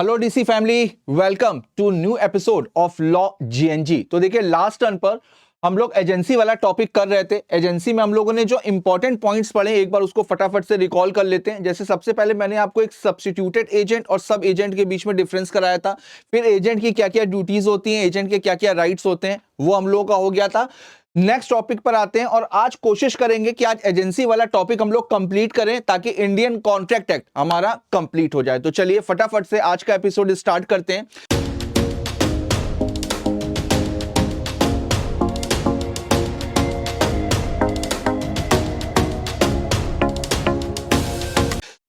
Hello DC family, welcome to new episode of law GNG. तो देखिए last turn पर हम लोग एजेंसी वाला टॉपिक कर रहे थे। एजेंसी में हम लोगों ने जो इंपॉर्टेंट पॉइंट्स पढ़े एक बार उसको फटाफट से रिकॉल कर लेते हैं। जैसे सबसे पहले मैंने आपको एक सब्स्टिट्यूटेड एजेंट और सब एजेंट के बीच में डिफरेंस कराया था। फिर एजेंट की क्या क्या ड्यूटीज होती हैं, एजेंट के क्या क्या राइट्स होते हैं, वो हम लोगों का हो गया था। नेक्स्ट टॉपिक पर आते हैं और आज कोशिश करेंगे कि आज एजेंसी वाला टॉपिक हम लोग कंप्लीट करें ताकि इंडियन कॉन्ट्रैक्ट एक्ट हमारा कंप्लीट हो जाए। तो चलिए फटाफट से आज का एपिसोड स्टार्ट करते हैं।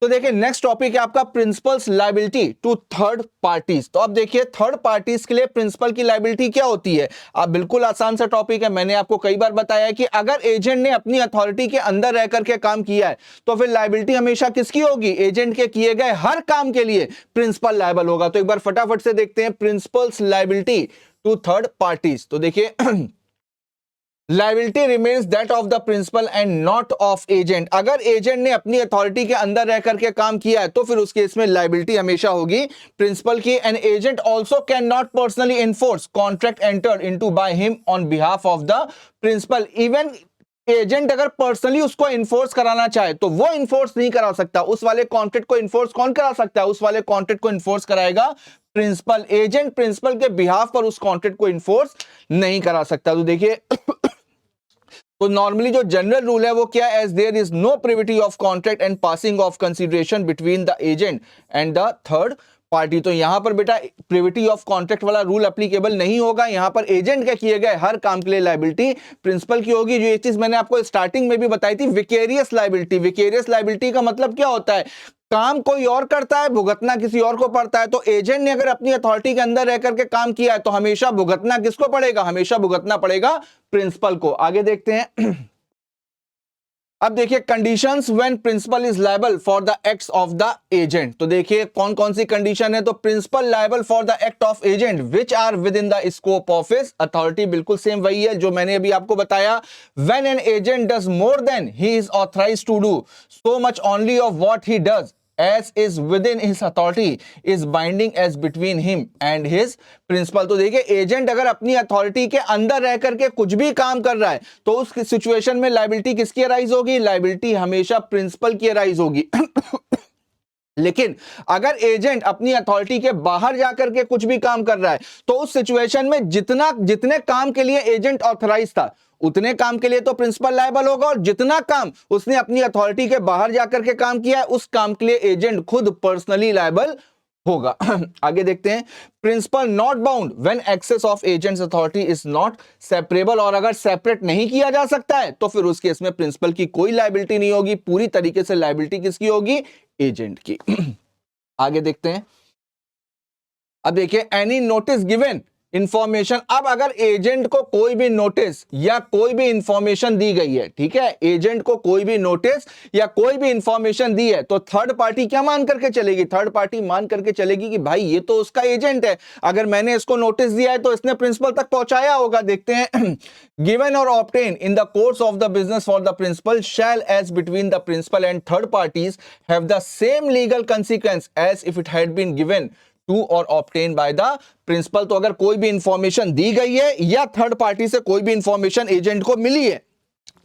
तो देखिए नेक्स्ट टॉपिक है आपका principals liability to third parties. तो अब देखिए थर्ड पार्टीज के लिए प्रिंसिपल की लायबिलिटी क्या होती है। अब बिल्कुल आसान सा टॉपिक है, मैंने आपको कई बार बताया है कि अगर एजेंट ने अपनी अथॉरिटी के अंदर रह करके काम किया है तो फिर लायबिलिटी हमेशा किसकी होगी? एजेंट के किए गए हर काम के लिए प्रिंसिपल लायबल होगा। तो एक बार फटाफट से देखते हैं principals liability to third parties. तो देखिए liability remains that of the principal and not of agent. अगर एजेंट ने अपनी अथॉरिटी के अंदर रह करके काम किया है तो फिर उस केस में लायबिलिटी हमेशा होगी प्रिंसिपल की। An agent also can not personally enforce contract entered into by him on behalf of the principal. Even agent अगर पर्सनली उसको इन्फोर्स कराना चाहे तो वो इन्फोर्स नहीं करा सकता। उस वाले कॉन्ट्रैक्ट को इन्फोर्स कौन करा सकता है? उस वाले कॉन्ट्रैक्ट को इन्फोर्स कराएगा प्रिंसिपल। एजेंट प्रिंसिपल के बिहाफ पर उस कॉन्ट्रैक्ट को इन्फोर्स नहीं करा सकता। तो देखिए तो नॉर्मली जो जनरल रूल है वो क्या है? As there is no privity of contract and passing of consideration between the agent and the third party. तो यहां पर बेटा प्रिविटी ऑफ कॉन्ट्रैक्ट वाला रूल एप्लीकेबल नहीं होगा। यहां पर एजेंट के किए गए हर काम के लिए लायबिलिटी प्रिंसिपल की होगी। जो ये चीज मैंने आपको स्टार्टिंग में भी बताई थी, विकेरियस लायबिलिटी। विकेरियस लायबिलिटी का मतलब क्या होता है? काम कोई और करता है, भुगतना किसी और को पड़ता है। तो एजेंट ने अगर अपनी अथॉरिटी के अंदर रह करके काम किया है तो हमेशा भुगतना किसको पड़ेगा? हमेशा भुगतना पड़ेगा प्रिंसिपल को। आगे देखते हैं अब देखिए conditions when principal is liable for the acts of the agent. तो देखिए कौन कौन सी कंडीशन है। तो principal liable for the act of agent which are within the scope of his authority. बिल्कुल सेम वही है जो मैंने अभी आपको बताया। When an agent does more than he is authorized to do so much only of what he does as is within his authority is binding as between him and his principal। तो देखिए agent अगर अपनी authority के अंदर रह करके कुछ भी काम कर रहा है तो उस सिचुएशन में लायबिलिटी किसकी अराइज होगी? लायबिलिटी हमेशा प्रिंसिपल की अराइज होगी। लेकिन अगर एजेंट अपनी अथॉरिटी के बाहर जाकर के कुछ भी काम कर रहा है तो उस सिचुएशन में जितने काम के लिए एजेंट ऑथराइज था उतने काम के लिए तो प्रिंसिपल लायबल होगा, और जितना काम उसने अपनी अथॉरिटी के बाहर जाकर के काम किया है उस काम के लिए एजेंट खुद पर्सनली लायबल होगा। आगे देखते हैं principal not bound when excess of agents authority is not separable. और अगर सेपरेट नहीं किया जा सकता है तो फिर उस केस में प्रिंसिपल की कोई लायबिलिटी नहीं होगी। पूरी तरीके से लायबिलिटी किसकी होगी? एजेंट की। आगे देखते हैं अब देखिए एनी नोटिस गिवन इंफॉर्मेशन। अब अगर एजेंट को कोई भी नोटिस या कोई भी इंफॉर्मेशन दी गई है, ठीक है, एजेंट को कोई भी नोटिस या कोई भी इंफॉर्मेशन दी है तो थर्ड पार्टी क्या मान करके चलेगी? थर्ड पार्टी मान करके चलेगी कि भाई ये तो उसका एजेंट है, अगर मैंने इसको नोटिस दिया है तो इसने प्रिंसिपल तक पहुंचाया होगा। देखते हैं गिवन और obtain in the course of the business for the principal shall as between the principal and third parties have the same legal consequence as if it had been given to और obtain by the principal. तो अगर कोई भी information दी गई है या third party से कोई भी इंफॉर्मेशन एजेंट को मिली है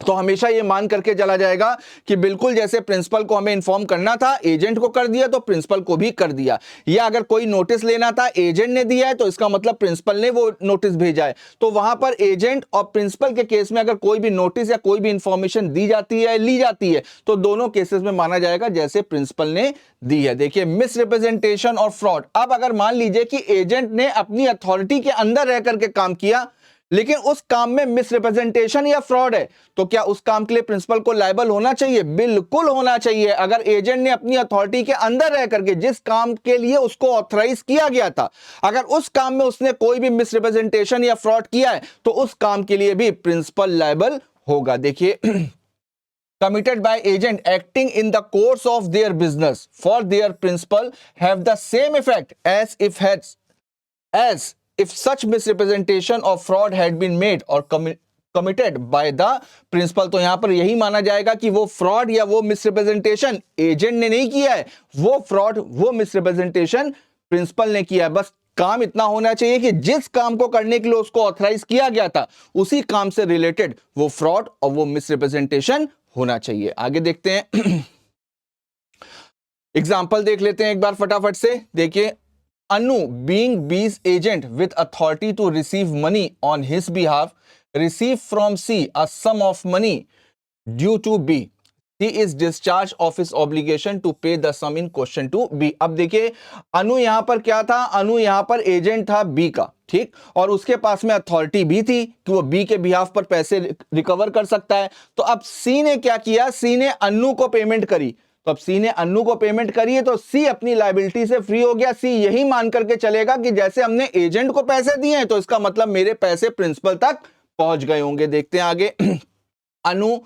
तो हमेशा ये मान करके चला जाएगा कि बिल्कुल जैसे प्रिंसिपल को हमें इन्फॉर्म करना था एजेंट को कर दिया तो प्रिंसिपल को भी कर दिया। या अगर कोई नोटिस लेना था एजेंट ने दिया है तो इसका मतलब प्रिंसिपल ने वो नोटिस भेजा है। तो वहां पर एजेंट और प्रिंसिपल के केस में अगर कोई भी नोटिस या कोई भी इंफॉर्मेशन दी जाती है ली जाती है तो दोनों केसेस में माना जाएगा जैसे प्रिंसिपल ने दी है। देखिए मिसरिप्रेजेंटेशन और फ्रॉड। अब अगर मान लीजिए कि एजेंट ने अपनी अथॉरिटी के अंदर रह करके काम किया लेकिन उस काम में मिसरिप्रेजेंटेशन या फ्रॉड है तो क्या उस काम के लिए प्रिंसिपल को लायबल होना चाहिए? बिल्कुल होना चाहिए। अगर एजेंट ने अपनी अथॉरिटी के अंदर रह करके जिस काम के लिए उसको ऑथराइज किया गया था अगर उस काम में उसने कोई भी मिसरिप्रेजेंटेशन या फ्रॉड किया है तो उस काम के लिए भी प्रिंसिपल लायबल होगा। देखिए committed by agent acting in the course of their business for their principal have the same effect as if such misrepresentation or fraud had been made or committed by the principal। तो यहां पर यही माना जाएगा कि वो fraud या वो मिसरिप्रेजेंटेशन एजेंट ने नहीं किया है, वो फ्रॉड वो मिसरिप्रेजेंटेशन प्रिंसिपल ने किया है, बस काम इतना होना चाहिए कि जिस काम को करने के लिए उसको ऑथराइज किया गया था उसी काम से रिलेटेड वो फ्रॉड और वो मिसरिप्रेजेंटेशन होना चाहिए। आगे देखते हैं, एग्जाम्पल देख लेते हैं एक बार फटाफट से। देखिए, अनु being B's agent with authority to receive money on his behalf receive from C a sum of money due to B, he is discharged of his obligation to pay the sum in question to B। अब देखिए, अनु यहां पर क्या था, अनु यहां पर agent था B का, ठीक, और उसके पास में अथॉरिटी भी थी कि वो बी के बिहाफ पर पैसे रिकवर कर सकता है। तो अब सी ने क्या किया, सी ने अनु को पेमेंट करी, तो अब सी ने अनु को पेमेंट करी है तो सी अपनी लायबिलिटी से फ्री हो गया। सी यही मान करके चलेगा कि जैसे हमने एजेंट को पैसे दिए हैं तो इसका मतलब मेरे पैसे प्रिंसिपल तक पहुंच गए होंगे। देखते हैं आगे, अनु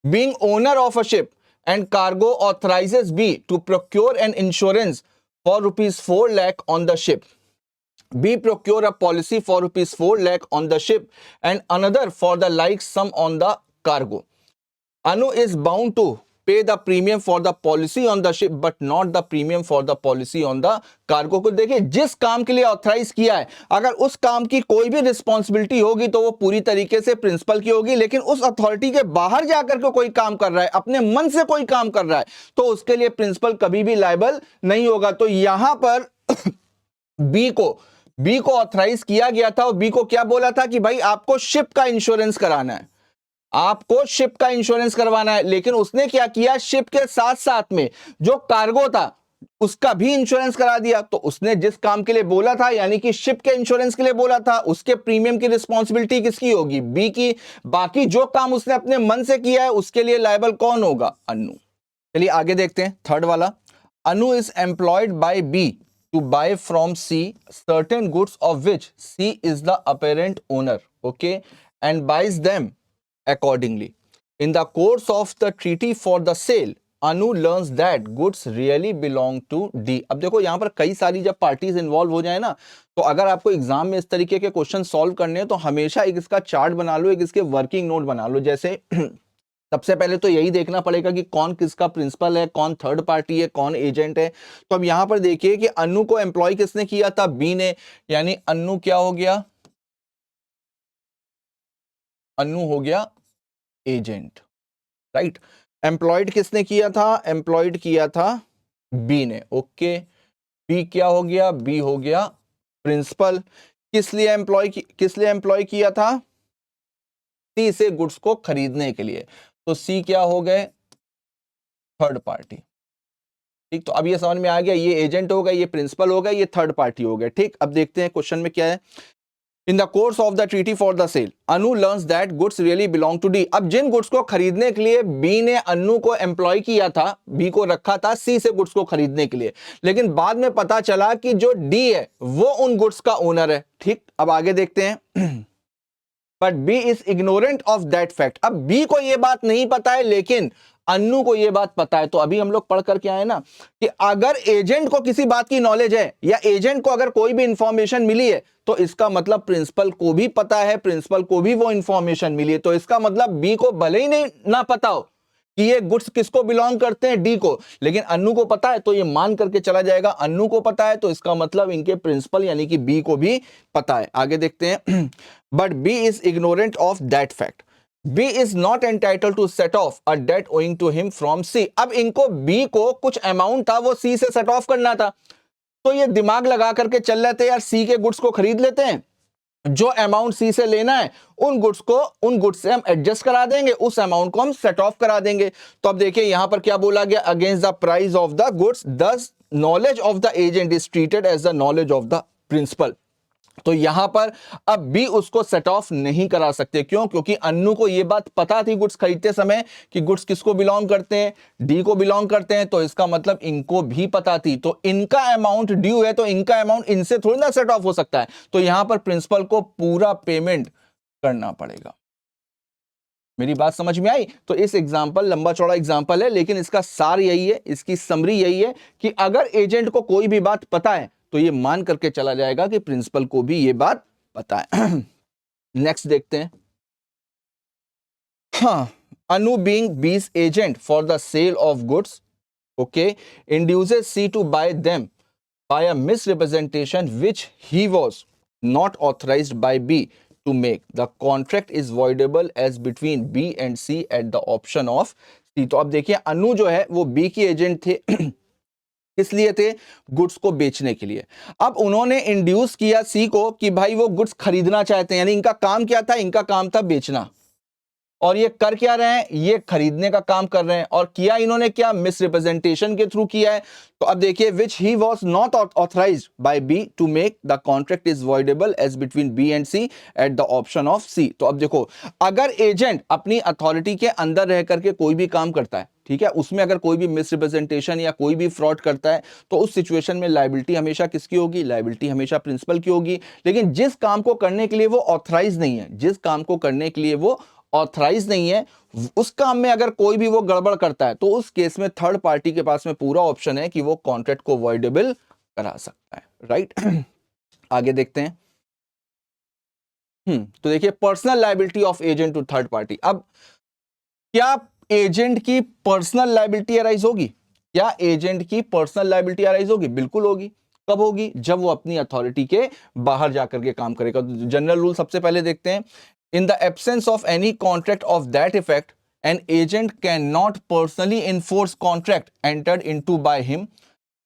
being owner of a ship and cargo authorizes B to procure an insurance for rupees 4 lakh on the ship. B procure a policy for rupees 4 lakh on the ship and another for the like sum on the cargo. Anu is bound to pay the premium for the policy on the ship but not the premium for the policy on the cargo। को देखिए, जिस काम के लिए authorise किया है अगर उस काम की कोई भी रिस्पॉन्सिबिलिटी होगी तो वो पूरी तरीके से प्रिंसिपल की होगी, लेकिन उस अथॉरिटी के बाहर जाकर के कोई काम कर रहा है, अपने मन से कोई काम कर रहा है, तो उसके लिए प्रिंसिपल कभी भी लायबल नहीं होगा। तो यहां पर बी को ऑथराइज किया गया था और बी को क्या बोला था कि भाई आपको शिप का इंश्योरेंस कराना है, आपको शिप का इंश्योरेंस करवाना है, लेकिन उसने क्या किया, शिप के साथ साथ में जो कार्गो था उसका भी इंश्योरेंस करा दिया। तो उसने जिस काम के लिए बोला था यानी कि शिप के इंश्योरेंस के लिए बोला था, उसके प्रीमियम की रिस्पॉन्सिबिलिटी किसकी होगी, बी की। बाकी जो काम उसने अपने मन से किया है उसके लिए लायबल कौन होगा, अनु। चलिए आगे देखते हैं, थर्ड वाला, Anu is employed by B to buy from C certain goods of which C is the apparent owner, okay, and buys them accordingly. In the course of the treaty for the sale, Anu learns that goods really belong to D। अब देखो यहां पर कई सारी जब parties involve हो जाए ना, तो अगर आपको एग्जाम में इस तरीके के क्वेश्चन सॉल्व करने हैं तो हमेशा एक इसका चार्ट बना लो, एक इसके वर्किंग नोट बना लो। जैसे सबसे पहले तो यही देखना पड़ेगा कि कौन किसका प्रिंसिपल है, कौन थर्ड पार्टी है, कौन एजेंट है। तो अब यहां पर देखिए कि अनु को एम्प्लॉय किसने किया था, बी ने, यानी अनु क्या हो गया, अनु हो गया एजेंट, राइट। एम्प्लॉयड किसने किया था, एम्प्लॉयड किया था बी ने, ओके। बी क्या हो गया, बी हो गया प्रिंसिपल। किस लिए एम्प्लॉय किया था, सी से गुड्स को खरीदने के लिए। तो सी क्या हो गए, थर्ड पार्टी, ठीक। तो अब ये समझ में आ गया, ये एजेंट हो गए, ये प्रिंसिपल हो गए, ये थर्ड पार्टी हो गए, ठीक। अब देखते हैं क्वेश्चन में क्या है। In the course of the treaty for the sale Anu learns that goods really belong to D. अब जिन गुड्स को खरीदने के लिए बी ने अनु को एम्प्लॉय किया था, बी को रखा था सी से गुड्स को खरीदने के लिए, लेकिन बाद में पता चला कि जो डी है वो उन गुड्स का ओनर है, ठीक। अब आगे देखते हैं, but B is ignorant of that fact. अब बी को यह बात नहीं पता है लेकिन अन्नू को यह बात पता है। तो अभी हम लोग पढ़ करके आए ना कि अगर एजेंट को किसी बात की नॉलेज है या एजेंट को अगर कोई भी इंफॉर्मेशन मिली है तो इसका मतलब प्रिंसिपल को भी पता है, प्रिंसिपल को भी वो इंफॉर्मेशन मिली है। तो इसका मतलब बी को भले ही नहीं ना पता हो कि ये गुड्स किसको बिलोंग करते हैं, डी को, लेकिन अन्नू को पता है तो ये मान करके चला जाएगा अन्नू को पता है, तो इसका मतलब इनके प्रिंसिपल यानी कि बी को भी पता है। आगे देखते हैं, but B is ignorant of that fact. B is not entitled to set off a debt owing to him from C। अब इनको B को कुछ अमाउंट था वो C से सेट ऑफ करना था, तो ये दिमाग लगा करके चल रहे थे यार C के गुड्स को खरीद लेते हैं, जो अमाउंट C से लेना है उन गुड्स से हम एडजस्ट करा देंगे, उस अमाउंट को हम सेट ऑफ करा देंगे। तो अब देखिए यहां पर क्या बोला गया, against the price of the goods thus knowledge of the agent is treated as the knowledge of the principal. तो यहां पर अब भी उसको सेट ऑफ नहीं करा सकते, क्यों, क्योंकि अन्नू को यह बात पता थी गुड्स खरीदते समय कि गुड्स किसको बिलोंग करते हैं, डी को बिलोंग करते हैं, तो इसका मतलब इनको भी पता थी। तो इनका अमाउंट ड्यू है तो इनका अमाउंट इनसे थोड़ी ना सेट ऑफ हो सकता है, तो यहां पर प्रिंसिपल को पूरा पेमेंट करना पड़ेगा। मेरी बात समझ में आई। तो इस एग्जाम्पल लंबा चौड़ा एग्जाम्पल है, लेकिन इसका सार यही है, इसकी समरी यही है कि अगर एजेंट को कोई भी बात पता है तो ये मान करके चला जाएगा कि प्रिंसिपल को भी ये बात पता है। नेक्स्ट देखते हैं, हाँ, Anu being B's agent for the sale of goods, okay, induces C to buy them by a misrepresentation which he was not authorized by B to make. The contract is voidable as between B and C at the option of C. तो अब देखिए अनु जो है वो B की agent थे किस लिए थे? गुड्स को बेचने के लिए। अब उन्होंने इंड्यूस किया सी को कि भाई वो गुड्स खरीदना चाहते हैं, यानी इनका काम क्या था? इनका काम था बेचना, और ये कर क्या रहे हैं? ये खरीदने का काम कर रहे हैं। और किया इन्होंने क्या? मिस रिप्रेजेंटेशन के थ्रू किया है। तो अब देखिए which he was not authorised by B to make, the contract is voidable as between B and C at the option of C. तो अब देखो, अगर एजेंट अपनी अथॉरिटी के अंदर रह करके कोई भी काम करता है, ठीक है, उसमें अगर कोई भी मिस रिप्रेजेंटेशन या कोई भी फ्रॉड करता है, तो उस सिचुएशन में लायबिलिटी हमेशा किसकी होगी? लायबिलिटी हमेशा प्रिंसिपल की होगी। लेकिन जिस काम को करने के लिए वो ऑथराइज नहीं है, जिस काम को करने के लिए वो ऑथराइज नहीं है, उस काम में अगर कोई भी वो गड़बड़ करता है, तो उस केस में थर्ड पार्टी के पास में पूरा ऑप्शन है कि वो कॉन्ट्रैक्ट को वॉइडेबल करा सकता है, राइट। आगे देखते हैं। तो देखिए personal liability of agent to third party. अब क्या एजेंट की पर्सनल लायबिलिटी अराइज होगी? क्या एजेंट की पर्सनल लायबिलिटी अराइज होगी? बिल्कुल होगी। कब होगी? जब वो अपनी अथॉरिटी के बाहर जाकर के काम करेगा। जनरल रूल सबसे पहले देखते हैं। In the absence of any contract of that effect, an agent cannot personally enforce contract entered into by him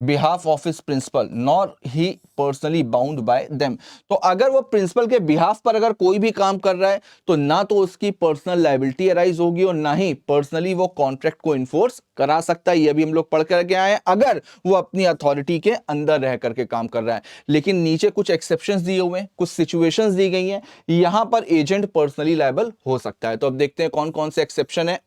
behalf of his principal, nor he personally bound by them. तो अगर वो principal के behalf पर अगर कोई भी काम कर रहा है, तो ना तो उसकी पर्सनल लायबिलिटी अराइज होगी और ना ही पर्सनली वो कॉन्ट्रैक्ट को इन्फोर्स करा सकता है। ये भी हम लोग पढ़ करके आए हैं, अगर वो अपनी अथॉरिटी के अंदर रह करके काम कर रहा है। लेकिन नीचे कुछ एक्सेप्शंस दिए हुए हैं, कुछ सिचुएशंस दी गई हैं, यहां पर एजेंट पर्सनली लायबल हो सकता है। तो अब देखते हैं कौन कौन से एक्सेप्शन है।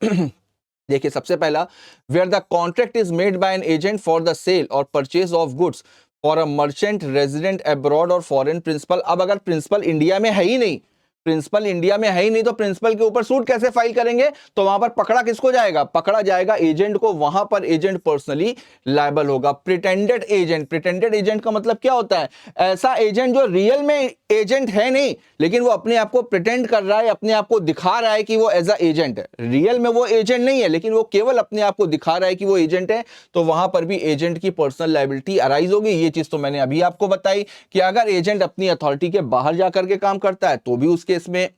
देखिए सबसे पहला, where the contract is made by an agent for the sale और purchase of goods for a merchant resident abroad और फॉरेन प्रिंसिपल। अब अगर प्रिंसिपल इंडिया में है ही नहीं, प्रिंसिपल इंडिया में है ही नहीं, तो प्रिंसिपल के ऊपर सूट कैसे फाइल करेंगे? तो वहां पर पकड़ा किसको जाएगा? पकड़ा जाएगा एजेंट को। वहां पर एजेंट पर्सनली लायबल होगा। प्रिटेंडेड एजेंट, प्रिटेंडेड एजेंट का मतलब क्या होता है? ऐसा एजेंट जो रियल में एजेंट है नहीं, लेकिन वो अपने आप को प्रिटेंड कर रहा है, अपने आप को दिखा रहा है कि वो एज अ एजेंट है। रियल में वो एजेंट नहीं है, लेकिन वो केवल अपने आप को दिखा रहा है कि वो एजेंट है। तो वहां पर भी एजेंट की पर्सनल लायबिलिटी अराइज होगी। ये चीज तो मैंने अभी आपको बताई कि अगर एजेंट अपनी अथॉरिटी के बाहर जाकर के काम करता है, तो भी उसके इसमें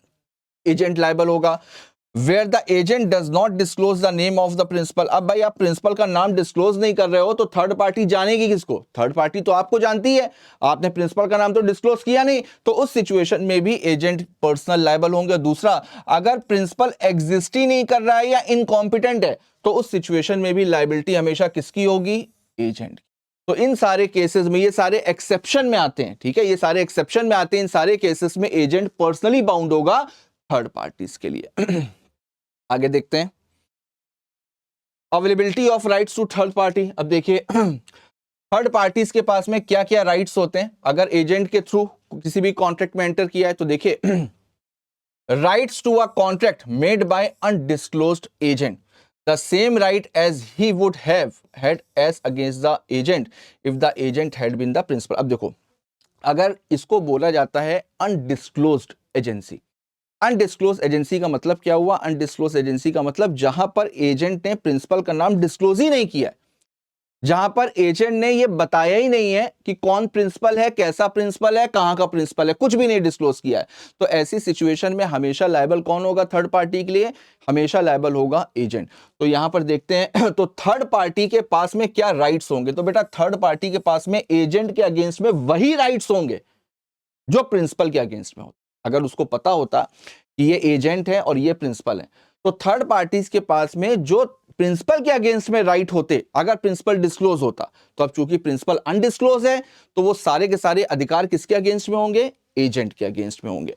एजेंट लायबल होगा। Where the agent does not disclose the name of the principal. अब भाई आप प्रिंसिपल का नाम डिस्क्लोज नहीं कर रहे हो, तो थर्ड पार्टी जानेगी किसको? थर्ड पार्टी तो आपको जानती है, आपने प्रिंसिपल का नाम तो डिस्क्लोज किया नहीं, तो उस सिचुएशन में भी एजेंट पर्सनल लायबल होंगे। दूसरा, अगर प्रिंसिपल एग्जिस्ट ही नहीं कर रहा है या इनकॉम्पिटेंट है, तो उस सिचुएशन में भी लायबिलिटी हमेशा किसकी होगी? एजेंट। तो इन सारे केसेस में, ये सारे एक्सेप्शन में आते हैं, ठीक है, ये सारे एक्सेप्शन में आते हैं। इन सारे केसेस में एजेंट पर्सनली बाउंड होगा थर्ड पार्टीज के लिए। आगे देखते हैं availability of rights to third party. अब देखिए थर्ड पार्टीज के पास में क्या क्या राइट्स होते हैं अगर एजेंट के थ्रू किसी भी कॉन्ट्रैक्ट में एंटर किया है। तो देखिए rights to a contract made by undisclosed agent, the same right as he would have had as against the agent if the agent had been the principal। अब देखो, अगर इसको बोला जाता है अनडिस्क्लोज्ड एजेंसी, अनडिस्क्लोज एजेंसी का मतलब क्या हुआ? अनडिस्क्लोज एजेंसी का मतलब जहां पर एजेंट ने प्रिंसिपल का नाम डिस्क्लोज ही नहीं किया, जहां पर एजेंट ने ये बताया ही नहीं है कि कौन प्रिंसिपल है, कैसा प्रिंसिपल है, कहां का प्रिंसिपल है, कुछ भी नहीं डिस्क्लोज किया है। तो ऐसी सिचुएशन में हमेशा लायबल कौन होगा थर्ड पार्टी के लिए? हमेशा लायबल होगा एजेंट। तो यहां पर देखते हैं तो थर्ड पार्टी के पास में क्या राइट्स होंगे? तो बेटा थर्ड पार्टी के पास में एजेंट के अगेंस्ट में वही राइट्स होंगे जो प्रिंसिपल के अगेंस्ट में होता। अगर उसको पता होता कि ये एजेंट है और ये प्रिंसिपल है, तो थर्ड पार्टीज के पास में जो प्रिंसिपल के अगेंस्ट में राइट होते, अगर प्रिंसिपल डिस्क्लोज होता, तो अब चूंकि प्रिंसिपल अनडिस्क्लोज है, तो वो सारे के सारे अधिकार किसके अगेंस्ट में होंगे? एजेंट के अगेंस्ट में होंगे।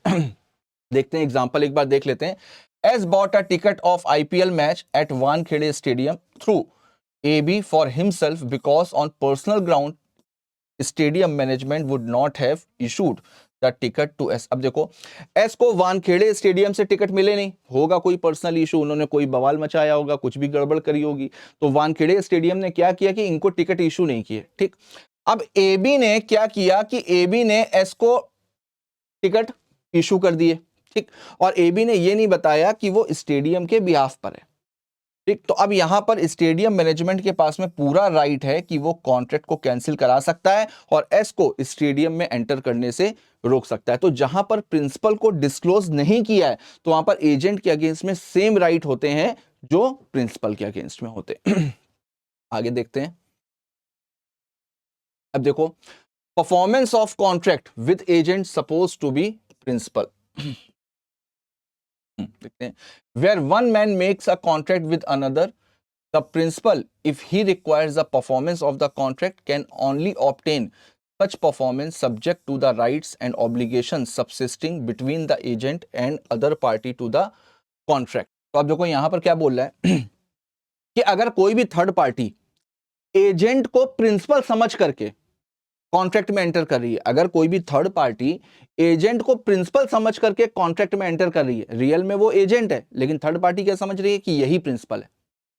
देखते हैं एग्जांपल, एक बार देख लेते हैं। S bought a ticket of IPL match at Wankhede stadium through AB for himself because on personal ground stadium management would not have issued the ticket to S. अब देखो, एस को वानखेड़े स्टेडियम से टिकट मिले नहीं, होगा कोई पर्सनल इशू, उन्होंने कोई बवाल मचाया होगा, कुछ भी गड़बड़ करी होगी, तो वानखेड़े स्टेडियम ने क्या किया कि इनको टिकट इशू नहीं किए, ठीक। अब AB ने क्या किया कि AB ने एस को टिकट इशू कर दिए, ठीक, और AB ने ये नहीं बताया कि वो स्टेडियम के बिहाफ पर है। ठीक, तो अब यहां पर स्टेडियम मैनेजमेंट के पास में पूरा राइट है कि वो कॉन्ट्रैक्ट को कैंसिल करा सकता है और एस को स्टेडियम में एंटर करने से रोक सकता है। तो जहां पर प्रिंसिपल को डिस्क्लोज नहीं किया है तो वहां पर एजेंट के अगेंस्ट में सेम राइट होते हैं जो प्रिंसिपल के अगेंस्ट में होते हैं। आगे देखते हैं। अब देखो, performance of contract with agent suppose to be principal. देखते हैं, where one man makes a contract with another, the principal, if he requires the performance of the contract, can only obtain such performance subject to the rights and obligations subsisting between the agent and other party to the contract। तो अब देखो यहां पर क्या बोल रहा है कि अगर कोई भी थर्ड पार्टी एजेंट को प्रिंसिपल समझ करके कॉन्ट्रैक्ट में एंटर कर रही है, अगर कोई भी थर्ड पार्टी एजेंट को प्रिंसिपल समझ करके कॉन्ट्रैक्ट में एंटर कर रही है, रियल में वो एजेंट है लेकिन थर्ड पार्टी क्या समझ रही है कि यही प्रिंसिपल है,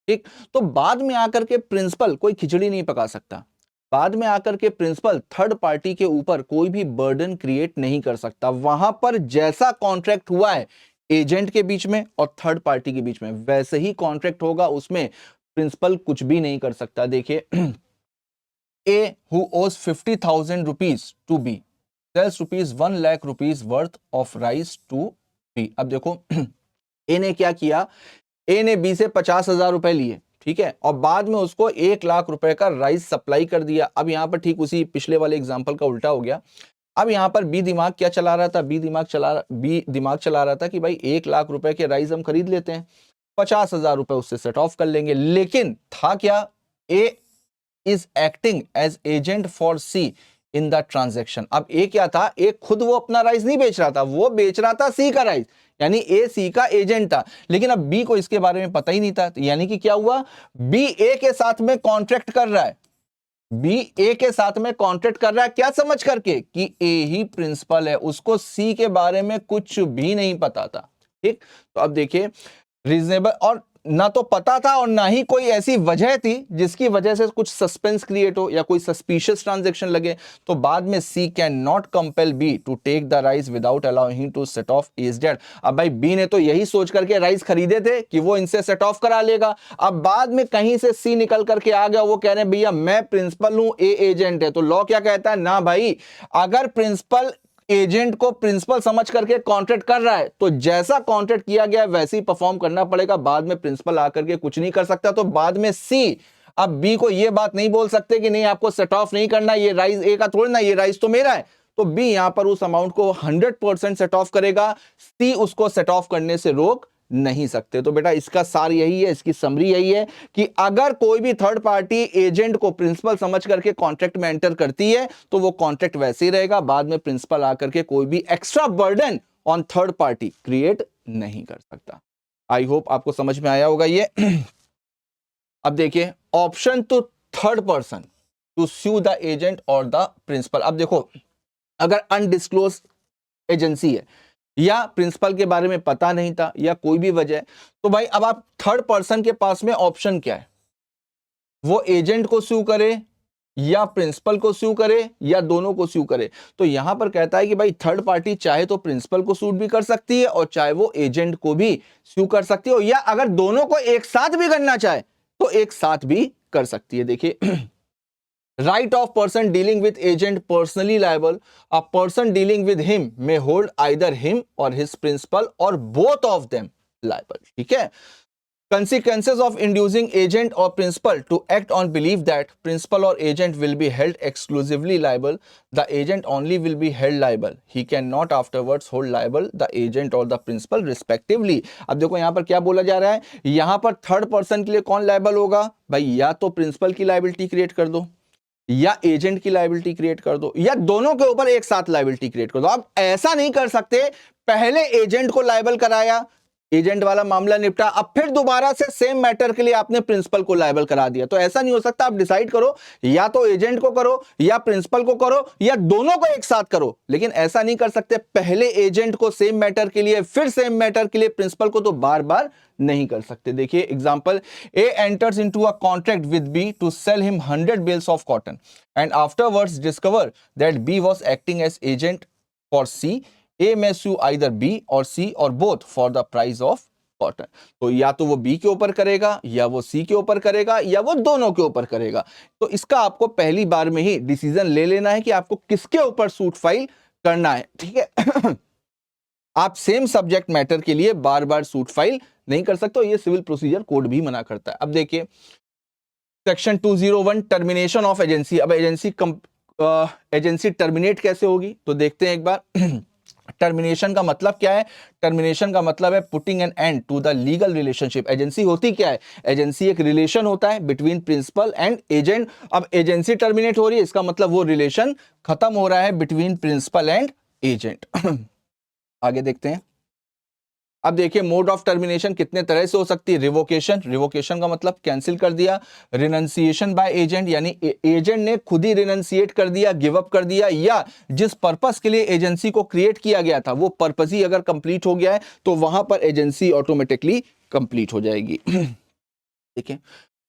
ठीक, तो बाद में आकर के प्रिंसिपल कोई खिचड़ी नहीं पका सकता, बाद में आकर के प्रिंसिपल थर्ड पार्टी के ऊपर कोई भी बर्डन क्रिएट नहीं कर सकता। वहां पर जैसा कॉन्ट्रैक्ट हुआ है एजेंट के बीच में और थर्ड पार्टी के बीच में वैसे ही कॉन्ट्रैक्ट होगा, उसमें प्रिंसिपल कुछ भी नहीं कर सकता। देखिए, ए who owes 50,000 rupees to B sells rupees 1 lakh rupees worth of rice to B. अब देखो ए ने क्या किया, ए ने बी से 50,000 रुपए लिए, ठीक है, और बाद में उसको 1 लाख रुपए का राइस सप्लाई कर दिया। अब यहां पर ठीक उसी पिछले वाले एग्जांपल का उल्टा हो गया। अब यहां पर बी दिमाग क्या चला रहा था, बी दिमाग चला रहा था कि भाई 1 लाख रुपए के राइस हम खरीद लेते हैं, 50,000 रुपए उससे सेट ऑफ कर लेंगे। लेकिन था क्या, A is acting as agent for C in the transaction. अब ए क्या था, ए खुद वो अपना राइस नहीं बेच रहा था, वो बेच रहा था सी का राइस, यानी ए सी का एजेंट था, लेकिन अब बी को इसके बारे में पता ही नहीं था। तो यानी कि क्या हुआ, बी ए के साथ में कॉन्ट्रैक्ट कर रहा है, बी ए के साथ में कॉन्ट्रैक्ट कर रहा है क्या समझ करके कि ए ही प्रिंसिपल है, उसको सी के बारे में कुछ भी नहीं पता था। ठीक, तो अब देखिए रीजनेबल, और ना तो पता था और ना ही कोई ऐसी वजह थी जिसकी वजह से कुछ सस्पेंस क्रिएट हो या कोई सस्पिशियस ट्रांजैक्शन लगे, तो बाद में C can not compel B to take the rice without allowing him to set off his debt. अब भाई बी ने तो यही सोच करके राइस खरीदे थे कि वो इनसे सेट ऑफ करा लेगा, अब बाद में कहीं से सी निकल करके आ गया, वो कह रहे हैं भैया मैं प्रिंसिपल हूं, ए एजेंट है। तो लॉ क्या कहता है, ना भाई, अगर प्रिंसिपल एजेंट को प्रिंसिपल समझ करके कॉन्ट्रैक्ट कर रहा है तो जैसा कॉन्ट्रैक्ट किया गया वैसे ही परफॉर्म करना पड़ेगा, बाद में प्रिंसिपल आकर के कुछ नहीं कर सकता। तो बाद में सी अब बी को यह बात नहीं बोल सकते कि नहीं आपको सेट ऑफ नहीं करना, ये राइस ए का थोड़ी ना, ये राइस तो मेरा है। तो बी यहां पर उस अमाउंट को 100% सेट ऑफ करेगा, सी उसको सेट ऑफ करने से रोक नहीं सकते। तो बेटा इसका सार यही है, इसकी समरी यही है कि अगर कोई भी थर्ड पार्टी एजेंट को प्रिंसिपल समझ करके कॉन्ट्रैक्ट में एंटर करती है तो वो कॉन्ट्रैक्ट वैसे ही रहेगा, बाद में प्रिंसिपल आकर के कोई भी extra burden on third party create नहीं कर सकता। आई होप आपको समझ में आया होगा ये। अब देखिए, option to third person to sue the agent और द प्रिंसिपल। अब देखो, अगर अनडिस्क्लोज एजेंसी है या प्रिंसिपल के बारे में पता नहीं था या कोई भी वजह, तो भाई अब आप थर्ड पर्सन के पास में ऑप्शन क्या है, वो एजेंट को स्यू करे या प्रिंसिपल को स्यू करे या दोनों को स्यू करे। तो यहां पर कहता है कि भाई थर्ड पार्टी चाहे तो प्रिंसिपल को सूट भी कर सकती है और चाहे वो एजेंट को भी स्यू कर सकती है, या अगर दोनों को एक साथ भी करना चाहे तो एक साथ भी कर सकती है। देखिए, right of person dealing with agent personally liable, a person dealing with him may hold either him or his principal or both of them liable। ठीक है, consequences of inducing agent or principal to act on belief that principal or agent will be held exclusively liable, the agent only will be held liable, he cannot afterwards hold liable the agent or the principal respectively। अब देखो यहां पर क्या बोला जा रहा है, यहां पर थर्ड पर्सन के लिए कौन लायबल होगा, भाई या तो प्रिंसिपल की लायबिलिटी क्रिएट कर दो या एजेंट की लायबिलिटी क्रिएट कर दो या दोनों के ऊपर एक साथ लायबिलिटी क्रिएट कर दो। आप ऐसा नहीं कर सकते पहले एजेंट को लायबल कराया, एजेंट वाला मामला निपटा, अब फिर दोबारा से सेम मैटर के लिए आपने प्रिंसिपल को लायबल करा दिया। तो ऐसा नहीं हो सकता, आप डिसाइड करो या तो एजेंट को करो या प्रिंसिपल को करो या दोनों को एक साथ करो, लेकिन ऐसा नहीं कर सकते पहले एजेंट को सेम मैटर के लिए फिर सेम मैटर के लिए प्रिंसिपल को, तो बार बार नहीं कर सकते। देखिए example, A enters into a contract with B to sell him 100 bales of cotton and afterwards discover that B was acting as agent for C, A may sue either B or C or both for the price of cotton. तो या तो वो B के ऊपर करेगा, या वो सी के ऊपर करेगा, या वो दोनों के ऊपर करेगा। तो इसका आपको पहली बार में ही डिसीजन ले लेना है कि आपको किसके ऊपर सूट फाइल करना है, ठीक है। आप सेम सब्जेक्ट मैटर के लिए बार बार सूट फाइल नहीं कर सकते, ये सिविल प्रोसीजर कोड भी मना करता है। अब देखिए सेक्शन 201 टर्मिनेशन ऑफ एजेंसी। अब एजेंसी टर्मिनेट कैसे होगी, तो देखते हैं एक बार। टर्मिनेशन का मतलब क्या है? टर्मिनेशन का मतलब है putting an end to the legal relationship. Agency होती क्या है? एजेंसी एक रिलेशन होता है बिटवीन प्रिंसिपल एंड एजेंट। अब एजेंसी टर्मिनेट हो रही है, इसका मतलब वो रिलेशन खत्म हो रहा है बिटवीन प्रिंसिपल एंड एजेंट। आगे देखते हैं। अब देखिए मोड ऑफ टर्मिनेशन कितने तरह से हो सकती है। रिवोकेशन, रिवोकेशन का मतलब कैंसिल कर दिया। रिनंसिएशन बाय एजेंट, यानी एजेंट ने खुद ही रिनंसिएट कर दिया, गिव अप कर दिया, या जिस पर्पस के लिए एजेंसी को क्रिएट किया गया था वो पर्पस ही अगर कंप्लीट हो गया है तो वहां पर एजेंसी ऑटोमेटिकली कंप्लीट हो जाएगी। देखिए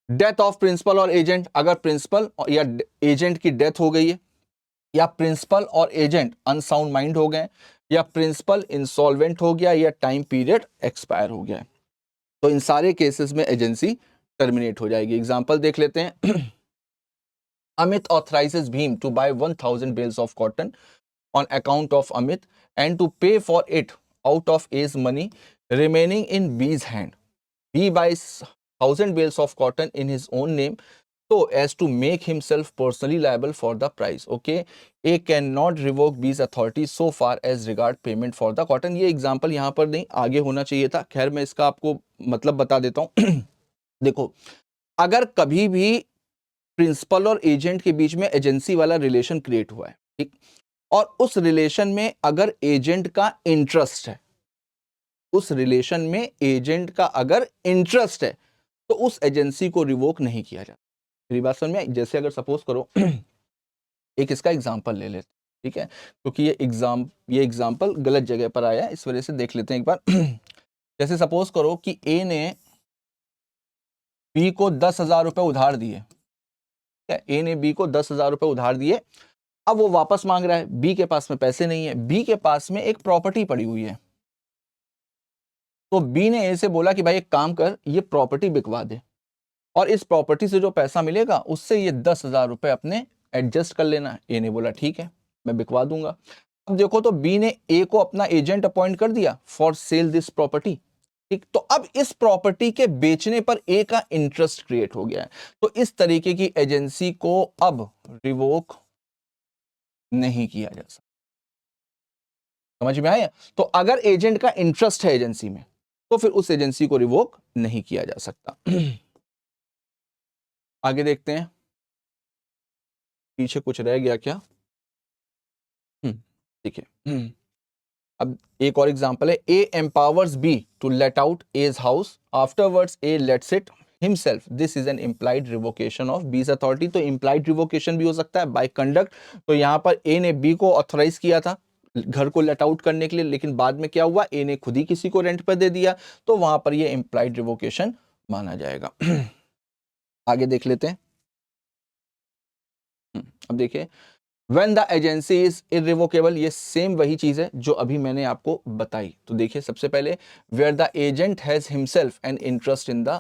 डेथ ऑफ प्रिंसिपल और एजेंट, अगर प्रिंसिपल या एजेंट की डेथ हो गई है, या प्रिंसिपल और एजेंट अनसाउंड माइंड हो गए, या प्रिंसिपल इंसॉल्वेंट हो गया, या टाइम पीरियड एक्सपायर हो गया, तो इन सारे केसेस में एजेंसी टर्मिनेट हो जाएगी। एग्जांपल देख लेते हैं। Amit authorizes Bhim to buy 1000 bales of cotton on account of Amit and to pay for it out of A's money remaining in B's hand. B buys 1000 bales of cotton in his own name so as to make himself personally liable for the price. Okay, A cannot revoke B's authority so far as regard payment for the cotton. ये example यहाँ पर नहीं, आगे होना चाहिए था। खैर मैं इसका आपको मतलब बता देता हूँ। देखो अगर कभी भी प्रिंसिपल और एजेंट के बीच में एजेंसी वाला रिलेशन क्रिएट हुआ है, ठीक, और उस रिलेशन में अगर एजेंट का इंटरेस्ट है, उस रिलेशन में एजेंट का अगर इंटरेस्ट है तो उस एजेंसी को रिवोक नहीं किया जाता। मेरी बात समझ में आई? जैसे अगर सपोज करो एक इसका एग्जांपल ले लेते, ठीक है, क्योंकि ये एग्जांपल गलत जगह पर आया है, इस वजह से देख लेते हैं एक बार। जैसे सपोज करो कि ए ने बी को 10,000 रुपए उधार दिए, ए ने बी को 10,000 रुपए उधार दिए। अब वो वापस मांग रहा है, बी के पास में पैसे नहीं है, बी के पास में एक प्रॉपर्टी पड़ी हुई है। तो बी ने ए से बोला कि भाई एक काम कर, ये प्रॉपर्टी बिकवा दे और इस प्रॉपर्टी से जो पैसा मिलेगा उससे ये 10,000 रुपए अपने एडजस्ट कर लेना। ए ने बोला ठीक है मैं बिकवा दूंगा। अब देखो तो बी ने ए को अपना एजेंट अपॉइंट कर दिया फॉर सेल दिस प्रॉपर्टी, ठीक। तो अब इस प्रॉपर्टी के बेचने पर ए का इंटरेस्ट क्रिएट हो गया है, तो इस तरीके की एजेंसी को अब रिवोक नहीं किया जा सकता। समझ में आया? तो अगर एजेंट का इंटरेस्ट है एजेंसी में तो फिर उस एजेंसी को रिवोक नहीं किया जा सकता। आगे देखते हैं, पीछे कुछ रह गया क्या? ठीक है। अब एक और एग्जांपल है, A empowers B to let out A's house afterwards A lets it himself, this is an implied revocation of B's authority. तो इम्प्लाइड रिवोकेशन भी हो सकता है बाय कंडक्ट। तो यहां पर ए ने बी को ऑथराइज किया था घर को लेट आउट करने के लिए, लेकिन बाद में क्या हुआ, ए ने खुद ही किसी को रेंट पर दे दिया, तो वहां पर ये इम्प्लाइड रिवोकेशन माना जाएगा। आगे देख लेते हैं। अब देखिए When the agency is irrevocable, ये सेम वही चीज है जो अभी मैंने आपको बताई। तो देखिए सबसे पहले where the agent has himself an interest in the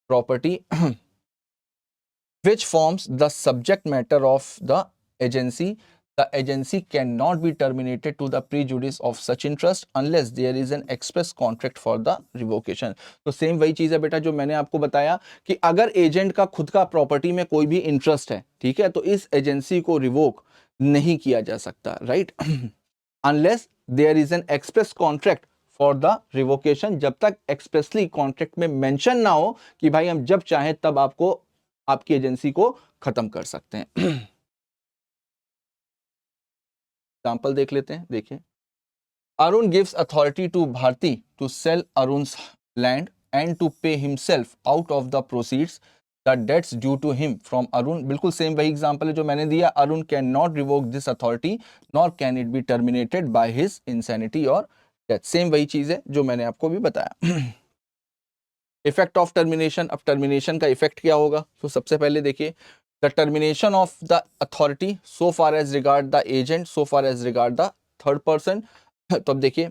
property which forms the subject matter of the agency cannot be terminated to the prejudice of such interest unless there is an express contract for the revocation। तो same वही चीज है बेटा जो मैंने आपको बताया कि अगर एजेंट का खुद का प्रॉपर्टी में कोई भी इंटरेस्ट है, ठीक है, तो इस एजेंसी को रिवोक नहीं किया जा सकता, right, unless there is an express contract for the revocation. जब तक एक्सप्रेसली कॉन्ट्रैक्ट में मेंशन ना हो कि भाई हम जब चाहें तब आपको आपकी एजेंसी को खत्म कर सकते हैं। एग्जाम्पल देख लेते हैं। देखिए Arun gives authority to Bharati to sell Arun's land and to pay himself out of the proceeds the debts due to him from Arun. बिल्कुल सेम वही एग्जांपल है जो मैंने दिया। Arun can not revoke this authority nor can it be terminated by his insanity और death. Same वही चीज है जो मैंने आपको भी बताया। Effect of termination. अब टर्मिनेशन का इफेक्ट क्या होगा? तो सबसे पहले देखिए the termination of the authority so far as regard the agent so far as regard the third person. तो अब देखिए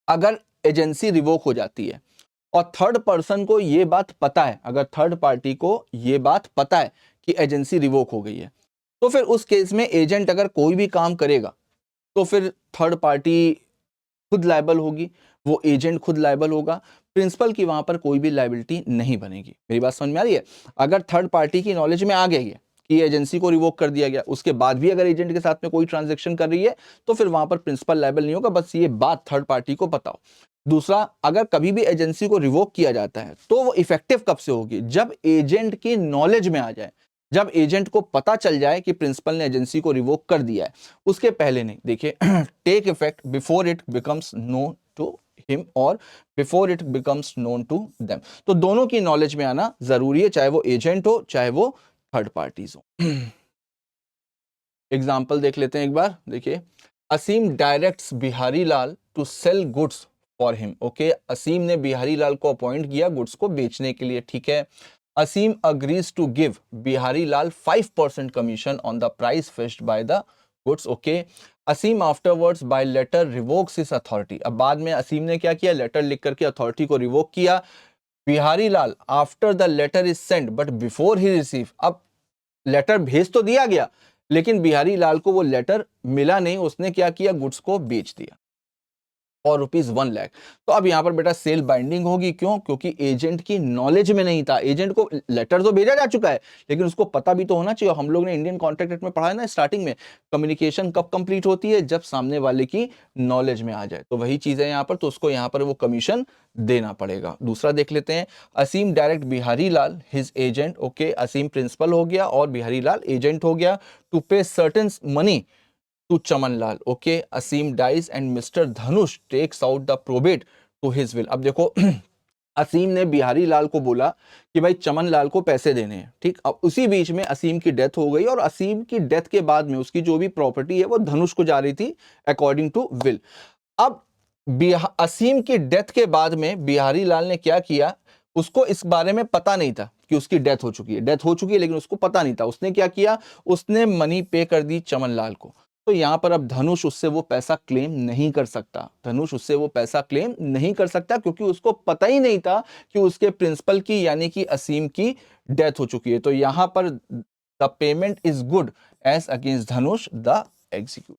अगर एजेंसी रिवोक हो जाती है और थर्ड पर्सन को ये बात पता है, अगर थर्ड पार्टी को ये बात पता है कि एजेंसी रिवोक हो गई है, तो फिर उस केस में एजेंट अगर कोई भी काम करेगा तो फिर थर्ड पार्टी खुद लायबल होगी, वो एजेंट खुद लायबल होगा, प्रिंसिपल की वहां पर कोई भी लायबिलिटी नहीं बनेगी। मेरी बात समझ में आ रही है? अगर थर्ड पार्टी की नॉलेज में आ गई है कि एजेंसी को रिवोक कर दिया गया, उसके बाद भी अगर एजेंट के साथ में कोई ट्रांजैक्शन कर रही है तो फिर वहां पर प्रिंसिपल लायबल नहीं होगा, बस ये बात थर्ड पार्टी को पता हो। दूसरा, अगर कभी भी एजेंसी को रिवोक किया जाता है तो वो इफेक्टिव कब से होगी? जब एजेंट की नॉलेज में आ जाए, जब एजेंट को पता चल जाए कि प्रिंसिपल ने एजेंसी को रिवोक कर दिया है, उसके पहले नहीं। देखिए, take effect before it becomes known to him और before it becomes known to them. तो दोनों की नॉलेज में आना जरूरी है, चाहे वो एजेंट हो चाहे वो थर्ड पार्टीज हो। एग्जाम्पल देख लेते हैं एक बार। देखिए, Asim directs Bihari Lal to sell goods for him. Okay, Asim ने बिहारी लाल को अपॉइंट किया गुड्स को बेचने के लिए, ठीक है। Asim agrees to give Bihari Lal 5% commission on the price fixed by the goods. Okay, Asim afterwards by letter revokes his authority. अब बाद में असीम ने क्या किया? लेटर लिख करके अथॉरिटी को रिवोक किया। Bihari Lal after the letter is send but before he receive. अब लेटर भेज तो दिया गया लेकिन बिहारी लाल को वो लेटर मिला नहीं, उसने क्या किया? गुड्स को बेच दिया और ₹1 लाख। तो अब यहां पर बेटा सेल बाइंडिंग होगी। क्यों? क्योंकि एजेंट की नॉलेज में नहीं था। एजेंट को लेटर तो भेजा जा चुका है लेकिन उसको पता भी तो होना चाहिए। हम लोग ने इंडियन कॉन्ट्रैक्ट एक्ट में पढ़ा है ना स्टार्टिंग में, कम्युनिकेशन कब कंप्लीट होती है? जब सामने वाले की नॉलेज में आ जाए। तो वही चीज है यहाँ पर, तो उसको यहाँ पर वो कमीशन देना पड़ेगा। दूसरा देख लेते हैं, असीम डायरेक्ट बिहारी लाल हिज एजेंट। ओके, असीम प्रिंसिपल हो गया और बिहारी लाल एजेंट हो गया, टू पे certain money to Chaman Lal. Okay, Asim dies and Mr. Dhanush takes out the probate to his will. अब देखो, असीम ने बिहारी लाल को बोला कि भाई चमन लाल को पैसे देने हैं, ठीक। अब उसी बीच में असीम की डेथ हो गई और असीम की डेथ के बाद में उसकी जो भी प्रॉपर्टी है वो धनुष को जा रही थी अकॉर्डिंग टू विल। अब असीम की डेथ के बाद में बिहारी लाल ने क्या किया? उसको इस बारे में पता नहीं था कि उसकी डेथ हो चुकी है, डेथ हो चुकी है लेकिन उसको पता नहीं था। उसने क्या किया? उसने मनी पे कर दी चमन लाल को। तो यहां पर अब धनुष उससे वो पैसा क्लेम नहीं कर सकता। धनुष उससे वो पैसा क्लेम नहीं कर सकता क्योंकि उसको पता ही नहीं था कि उसके प्रिंसिपल की यानी कि असीम की डेथ हो चुकी है। तो यहां पर the payment is good as against Dhanush the execute.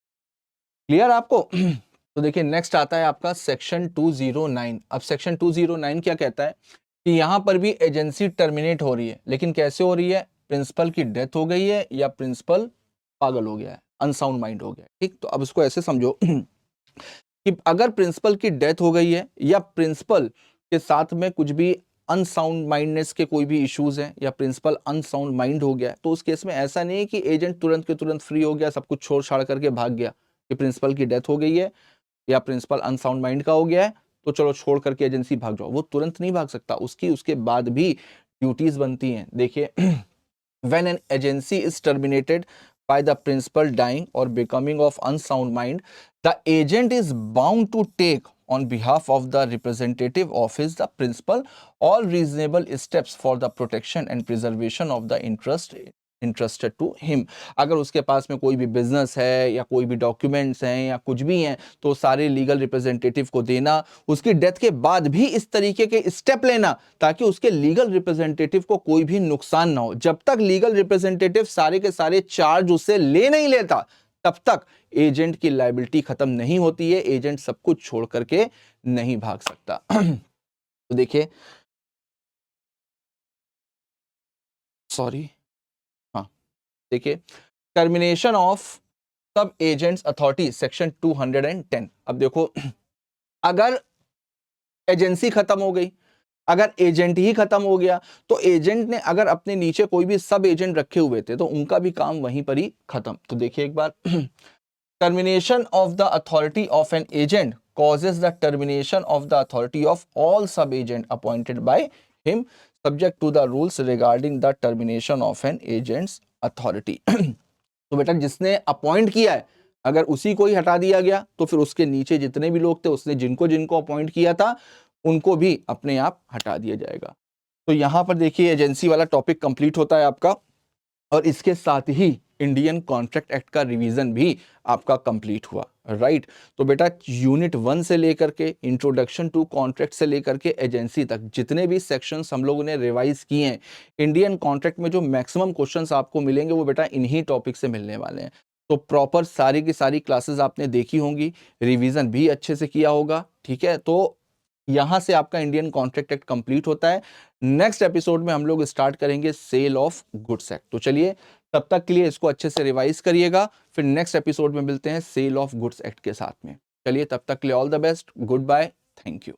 Clear आपको? तो देखिए, नेक्स्ट आता है आपका सेक्शन 209। अब सेक्शन 209 क्या कहता है कि यहां पर भी एजेंसी टर्मिनेट हो रही है, लेकिन कैसे हो रही है? प्रिंसिपल की डेथ हो गई है या प्रिंसिपल पागल हो गया है, अनसाउंड माइंड हो गया है, ठीक। तो अब इसको ऐसे समझो कि अगर प्रिंसिपल की डेथ हो गई है या प्रिंसिपल के साथ में कुछ भी अनसाउंड माइंडनेस के कोई भी इश्यूज हैं या प्रिंसिपल अनसाउंड माइंड हो गया, तो उस केस में ऐसा नहीं है कि एजेंट तुरंत के तुरंत फ्री हो गया, सब कुछ छोड़ छाड़ करके भाग गया कि प्रिंसिपल की डेथ हो गई है या प्रिंसिपल अनसाउंड माइंड का हो गया है तो चलो छोड़ करके एजेंसी भाग जाओ। वो तुरंत नहीं भाग सकता, उसके बाद भी ड्यूटीज बनती हैं। देखिए, when an agency is terminated by the principal dying or becoming of unsound mind, the agent is bound to take on behalf of the representative office the principal all reasonable steps for the protection and preservation of the interest interested to him. अगर उसके पास में कोई भी business है या कोई भी documents हैं या कुछ भी हैं तो सारे लीगल रिप्रेजेंटेटिव को देना, उसकी डेथ के बाद भी इस तरीके के स्टेप लेना ताकि उसके लीगल रिप्रेजेंटेटिव को कोई भी नुकसान ना हो। जब तक लीगल रिप्रेजेंटेटिव सारे के सारे चार्ज उससे ले नहीं लेता तब तक एजेंट की लायबिलिटी खत्म नहीं होती है, एजेंट सब कुछ छोड़ करके नहीं भाग सकता। तो देखिए, सॉरी, देखिए, टर्मिनेशन ऑफ सब एजेंट्स अथॉरिटी सेक्शन 210। अब देखो, अगर एजेंसी खत्म हो गई, अगर एजेंट ही खत्म हो गया तो एजेंट ने अगर अपने नीचे कोई भी सब एजेंट रखे हुए थे तो उनका भी काम वहीं पर ही खत्म। तो देखिए एक बार, termination of the authority of an agent causes the termination of the authority of all sub agent appointed by him subject to the rules regarding the termination of an agent's authority। तो बेटा जिसने appoint किया है अगर उसी को ही हटा दिया गया तो फिर उसके नीचे जितने भी लोग थे उसने जिनको जिनको अपॉइंट किया था उनको भी अपने आप हटा दिया जाएगा। तो यहां पर देखिए एजेंसी वाला टॉपिक कंप्लीट होता है आपका और इसके साथ ही इंडियन कॉन्ट्रैक्ट एक्ट का रिवीजन भी आपका कंप्लीट हुआ, राइट। तो बेटा यूनिट 1 से लेकर के इंट्रोडक्शन टू कॉन्ट्रैक्ट से लेकर के एजेंसी तक जितने भी सेक्शंस हम लोगों ने रिवाइज किए हैं, इंडियन कॉन्ट्रैक्ट में जो मैक्सिमम क्वेश्चंस आपको मिलेंगे वो बेटा इन्हीं टॉपिक से मिलने वाले हैं। तो प्रॉपर सारी की सारी क्लासेस आपने देखी होंगी, रिवीजन भी अच्छे से किया होगा, ठीक है। तो यहां से आपका इंडियन कॉन्ट्रैक्ट एक्ट कंप्लीट होता है। नेक्स्ट एपिसोड में हम लोग स्टार्ट करेंगे सेल ऑफ गुड्स एक्ट। तो चलिए तब तक के लिए इसको अच्छे से रिवाइज करिएगा, फिर नेक्स्ट एपिसोड में मिलते हैं सेल ऑफ गुड्स एक्ट के साथ में। चलिए तब तक के लिए all the best, goodbye, thank you.